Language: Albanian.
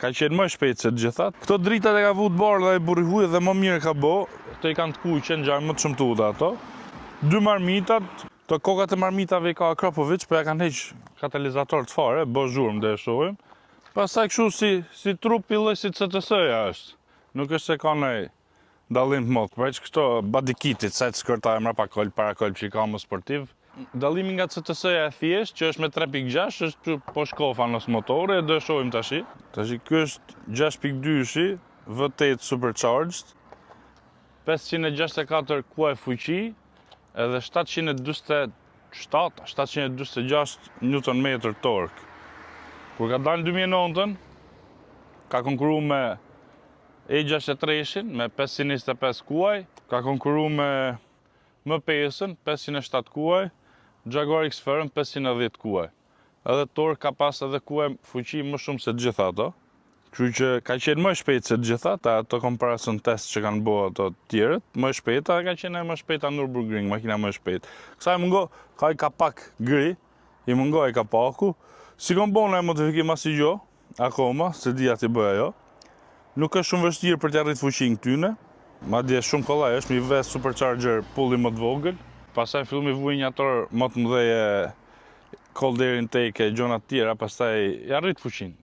Ka qenë më shpejt se të gjithat. Këto dritat e ka vu të bardha e burrihuj dhe më mirë ka bo. Të i kanë të kuqe në gjajnë më të shëmtuta ato. 2 marmitat, të kokat e marmitave i ka Akrapovic, për ja kanë heq katalizator të fare, bë zhurmë dhe e shohim. Pastaj kështu si trup i lloj si CTS-ja është. Nuk është se ka ndonjë dallim të madh, veç këto badikitit, sa të skërta e mrapa kolb, para kolb që i ka më sportiv. Dallimi nga CTS-ja e thjesht, që është me 3.6, është po shkofa nësë motore, dhe shohim tashi. Tashi ky është 6.2-shi, V8 supercharged, 564 kuaj fuqi, edhe 726 Nm tork. Kur ka dalë në 2009, ka konkuru me E63-shin me 525 kuaj, ka konkuru me M5-ën 507 kuaj, Jaguar XFR-ën 510 kuaj. Edhe tork ka pas edhe kuaj fuqi më shumë se të gjitha ato. Kështu që ka qenë më shpejt se të gjitha, ato comparison test që kanë bërë ato tjerët, më shpejta, ka qenë më shpejta Nürburgring, makina më shpejt. Kësaj mungo, ka i kapak gri, i mungo i kapaku. Si kom bona e modifikim as i gjo, akoma, se di ati bëja jo. Nuk është shumë vështirë për t'arrit fuqin këtyne. Madje shumë kollaj është mi ves supercharger pulli më të vogël. Pastaj fillu mi vuj një ator më të mëdheje cold air intake e gjona të tjera, pastaj i arrit fuqin.